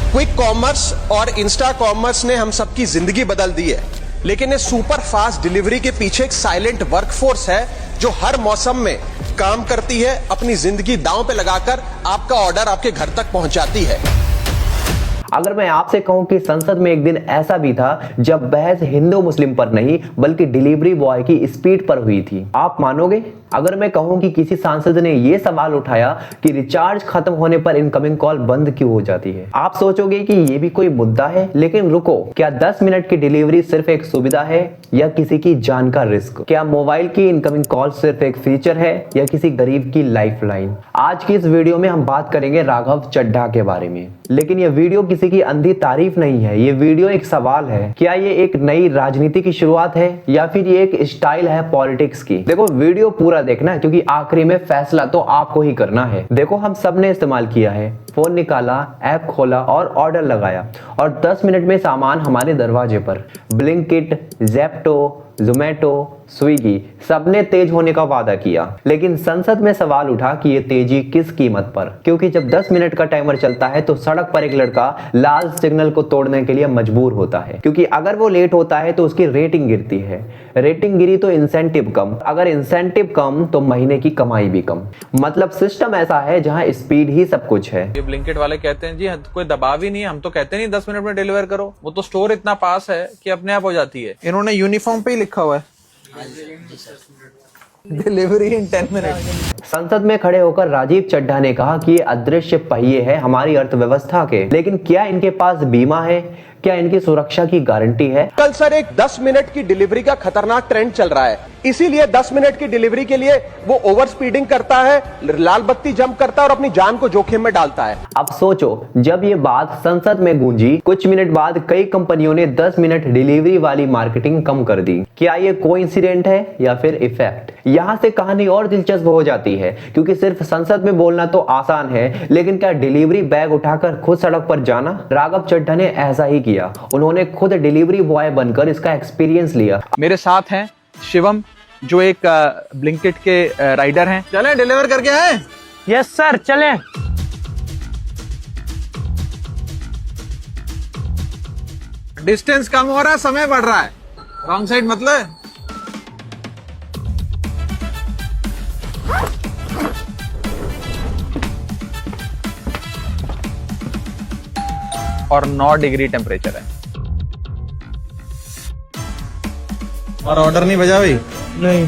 Quick commerce और Insta commerce ने हम सबकी जिंदगी बदल दी है, लेकिन ये सुपर फास्ट डिलीवरी के पीछे एक साइलेंट वर्कफोर्स है जो हर मौसम में काम करती है, अपनी जिंदगी दांव पे लगाकर आपका ऑर्डर आपके घर तक पहुंचाती है। अगर मैं आपसे कहूं कि संसद में एक दिन ऐसा भी था जब बहस हिंदू मुस्लिम पर नहीं बल्कि डिलीवरी बॉय की स्पीड पर हुई थी, आप मानोगे? अगर मैं कहूं कि किसी सांसद ने यह सवाल उठाया कि रिचार्ज खत्म होने पर इनकमिंग कॉल बंद क्यों हो जाती है, आप सोचोगे कि यह भी कोई मुद्दा है। लेकिन रुको, क्या 10 मिनट की डिलीवरी सिर्फ एक सुविधा है या किसी की जान का रिस्क? क्या मोबाइल की इनकमिंग कॉल सिर्फ एक फीचर है या किसी गरीब की लाइफलाइन? आज की इस वीडियो में हम बात करेंगे राघव चड्ढा के बारे में। लेकिन यह वीडियो किसी की अंधी तारीफ नहीं है, ये वीडियो एक सवाल है। क्या ये एक नई राजनीति की शुरुआत है या फिर ये एक स्टाइल है पॉलिटिक्स की? देखो, वीडियो पूरा देखना है क्योंकि आखिरी में फैसला तो आपको ही करना है। देखो, हम सब ने इस्तेमाल किया है, फोन निकाला, ऐप खोला और ऑर्डर लगाया और 10 मिनट में सामान हमारे दरवाजे पर। ब्लिंकिट, ज़ेप्टो, ज़ोमैटो, स्विगी सबने तेज होने का वादा किया, लेकिन संसद में सवाल उठा कि ये तेजी किस कीमत पर? क्योंकि जब 10 मिनट का टाइमर चलता है तो सड़क पर एक लड़का लाल सिग्नल को तोड़ने के लिए मजबूर होता है, क्योंकि अगर वो लेट होता है तो उसकी रेटिंग गिरती है। रेटिंग गिरी तो इंसेंटिव कम, अगर इंसेंटिव कम तो महीने की कमाई भी कम। मतलब सिस्टम ऐसा है जहां स्पीड ही सब कुछ है। ये ब्लिंकिट वाले कहते हैं जी कोई दबाव ही नहीं है, हम तो कहते नहीं 10 मिनट में डिलीवर करो, वो तो स्टोर इतना पास है कि अपने आप हो जाती है। इन्होंने यूनिफॉर्म पे ही लिखा हुआ है डिलीवरी इन 10 मिनट। संसद में खड़े होकर राजीव चड्ढा ने कहा कि ये अदृश्य पहिए है हमारी अर्थव्यवस्था के, लेकिन क्या इनके पास बीमा है? क्या इनकी सुरक्षा की गारंटी है? कल सर एक 10 मिनट की डिलीवरी का खतरनाक ट्रेंड चल रहा है, इसीलिए 10 मिनट की डिलीवरी के लिए वो ओवर स्पीडिंग करता है, लाल बत्ती जंप करता है और अपनी जान को जोखिम में डालता है। अब सोचो, जब ये बात संसद में गूंजी, कुछ मिनट बाद कई कंपनियों ने 10 मिनट डिलीवरी वाली मार्केटिंग कम कर दी। क्या ये कोइंसिडेंट है या फिर इफेक्ट? यहां से कहानी और दिलचस्प हो जाती है, क्योंकि सिर्फ संसद में बोलना तो आसान है, लेकिन क्या डिलीवरी बैग उठाकर खुद सड़क पर जाना? राघव चड्ढा ने ऐसा ही किया। उन्होंने खुद डिलीवरी बॉय बनकर इसका एक्सपीरियंस लिया। मेरे साथ हैं शिवम, जो एक ब्लिंकिट के राइडर हैं। चलें डिलीवर करके आए? यस सर, चलें। डिस्टेंस कम हो रहा है, समय बढ़ रहा है। रॉन्ग साइड मतलब और 9 डिग्री टेम्परेचर है। और ऑर्डर नहीं बजा भाई? नहीं।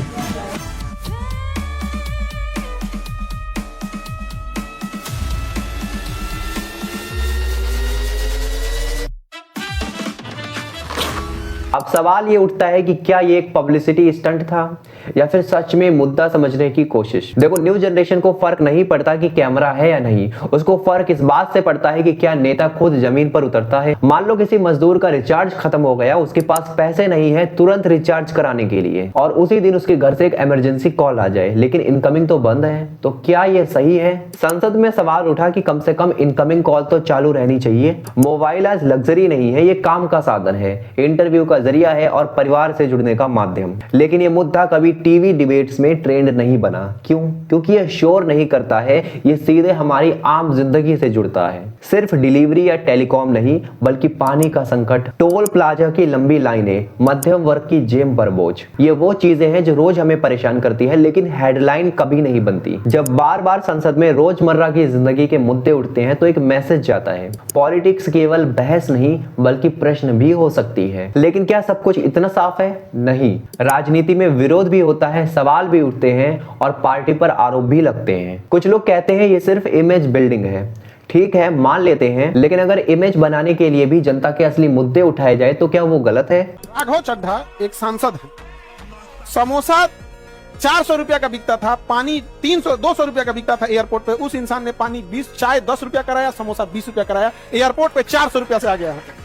अब सवाल ये उठता है कि क्या ये एक पब्लिसिटी स्टंट था या फिर सच में मुद्दा समझने की कोशिश? देखो, न्यू जनरेशन को फर्क नहीं पड़ता कि कैमरा है या नहीं, उसको फर्क इस बात से पड़ता है कि क्या नेता खुद जमीन पर उतरता है। मान लो किसी मजदूर का रिचार्ज खत्म हो गया, उसके पास पैसे नहीं है तुरंत रिचार्ज कराने के लिए, और उसी दिन उसके घर से एक इमरजेंसी कॉल आ जाए, लेकिन इनकमिंग तो बंद है, तो क्या ये सही है? संसद में सवाल उठा कि कम से कम इनकमिंग कॉल तो चालू रहनी चाहिए। मोबाइल आज लग्जरी नहीं है, ये काम का साधन है, इंटरव्यू का जरिया है और परिवार से जुड़ने का माध्यम। लेकिन ये मुद्दा कभी टीवी डिबेट्स में ट्रेंड नहीं बना। क्यों? क्योंकि ये शोर नहीं करता है, ये सीधे हमारी आम जिंदगी से जुड़ता है। सिर्फ डिलीवरी या टेलीकॉम नहीं, बल्कि पानी का संकट, टोल प्लाजा की लंबी लाइनें, मध्यम वर्ग की जेब पर बोझ, ये वो चीजें हैं जो रोज हमें परेशान करती है, लेकिन हेडलाइन कभी नहीं बनती। जब बार बार संसद में रोजमर्रा की जिंदगी के मुद्दे उठते हैं तो एक मैसेज जाता है, पॉलिटिक्स केवल बहस नहीं बल्कि प्रश्न भी हो सकती है। लेकिन क्या सब कुछ इतना साफ है? नहीं, राजनीति में विरोध भी होता है, सवाल भी उठते हैं और पार्टी पर आरोप भी लगते हैं। कुछ लोग कहते हैं ये सिर्फ इमेज बिल्डिंग है। ठीक है, मान लेते हैं, लेकिन अगर इमेज बनाने के लिए भी जनता के असली मुद्दे उठाए जाए तो क्या वो गलत है? राघव चड्ढा एक सांसद है। समोसा 400 रुपया का बिकता था, पानी 200 रुपया का बिकता था एयरपोर्ट पे। उस इंसान ने पानी 20, चाय 10 रुपया कराया, समोसा 20 रुपया कराया, एयरपोर्ट पे 400 रुपया से आ गया है।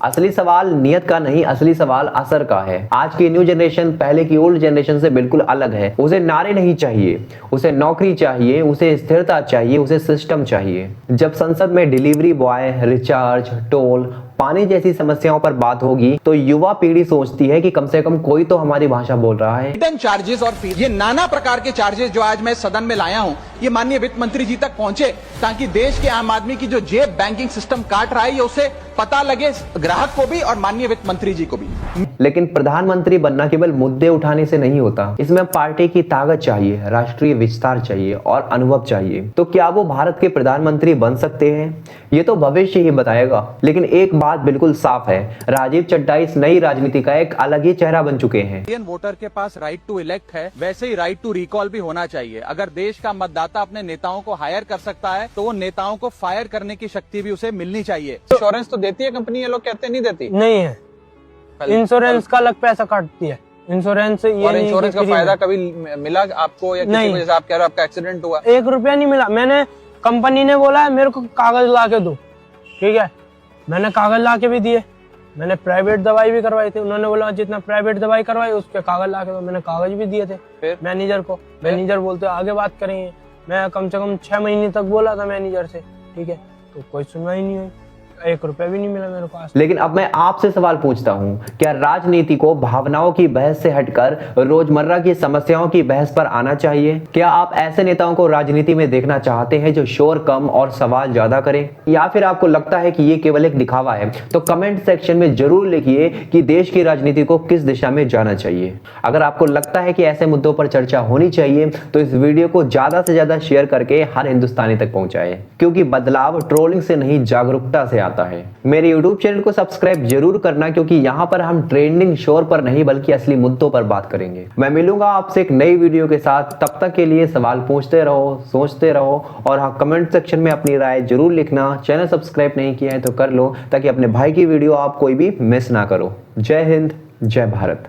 असली सवाल नियत का नहीं, असली सवाल असर का है। आज की न्यू जनरेशन पहले की ओल्ड जनरेशन से बिल्कुल अलग है। उसे नारे नहीं चाहिए, उसे नौकरी चाहिए, उसे स्थिरता चाहिए, उसे सिस्टम चाहिए। जब संसद में डिलीवरी बॉय, रिचार्ज, टोल, पानी जैसी समस्याओं पर बात होगी तो युवा पीढ़ी सोचती है कि कम से कम कोई तो हमारी भाषा बोल रहा है। हिडन चार्जेस और फीस, ये नाना प्रकार के चार्जेस जो आज मैं सदन में लाया हूं, ये माननीय वित्त मंत्री जी तक पहुंचे ताकि देश के आम आदमी की जो जेब बैंकिंग सिस्टम काट रहा है ये उसे पता लगे, ग्राहक को भी और माननीय वित्त मंत्री जी को भी। लेकिन प्रधानमंत्री बनना केवल मुद्दे उठाने से नहीं होता, इसमें पार्टी की ताकत चाहिए, राष्ट्रीय विस्तार चाहिए और अनुभव चाहिए। तो क्या वो भारत के प्रधानमंत्री बन सकते हैं? ये तो भविष्य ही बताएगा। लेकिन एक बात बिल्कुल साफ है, राजीव चड्ढा इस नई राजनीति का एक अलग ही चेहरा बन चुके हैं। इंडियन वोटर के पास राइट टू इलेक्ट है, वैसे ही राइट टू रिकॉल भी होना चाहिए। अगर देश का मतदाता अपने नेताओं को हायर कर सकता है तो वो नेताओं को फायर करने की शक्ति भी उसे मिलनी चाहिए। इंश्योरेंस तो देती है कंपनी, ये लोग कहते नहीं देती। नहीं है, इंश्योरेंस का अलग पैसा काटती है। इंश्योरेंस ये और इंश्योरेंस का फायदा कभी मिला आपको या किसी वजह से आप कह रहे हो आपका एक्सीडेंट हुआ? 1 रुपया नहीं मिला। मैंने, कंपनी ने बोला है मेरे को कागज ला के दो, ठीक है, मैंने कागज ला के भी दिए। मैंने प्राइवेट दवाई भी करवाई थी, उन्होंने बोला जितना प्राइवेट दवाई करवाई उस पे कागज ला के दो, मैंने कागज भी दिए थे मैनेजर को। मैनेजर बोलते आगे बात करेंगे। मैं कम से कम 6 महीने तक बोला था मैनेजर से, ठीक है, तो कोई सुनवाई नहीं हुई, 1 रुपया भी नहीं मिला मेरे पास। लेकिन अब मैं आपसे सवाल पूछता हूं, क्या राजनीति को भावनाओं की बहस से हटकर रोजमर्रा की समस्याओं की बहस पर आना चाहिए? क्या आप ऐसे नेताओं को राजनीति में देखना चाहते हैं जो शोर कम और सवाल ज्यादा करें, या फिर आपको लगता है कि ये केवल एक दिखावा है? तो कमेंट सेक्शन में जरूर लिखिए कि देश की राजनीति को किस दिशा में जाना चाहिए। अगर आपको लगता है कि ऐसे मुद्दों पर चर्चा होनी चाहिए तो इस वीडियो को ज्यादा से ज्यादा शेयर करके हर हिंदुस्तानी तक पहुंचाएं, क्योंकि बदलाव ट्रोलिंग से नहीं जागरूकता से आता है। मेरे YouTube चैनल को सब्सक्राइब जरूर करना, क्योंकि यहाँ पर हम ट्रेंडिंग शोर पर नहीं बल्कि असली मुद्दों पर बात करेंगे। मैं मिलूंगा आपसे एक नई वीडियो के साथ, तब तक के लिए सवाल पूछते रहो, सोचते रहो और हाँ, कमेंट सेक्शन में अपनी राय जरूर लिखना। चैनल सब्सक्राइब नहीं किया है तो कर लो, ताकि अपने भाई की वीडियो आप कोई भी मिस ना करो। जय हिंद, जय भारत।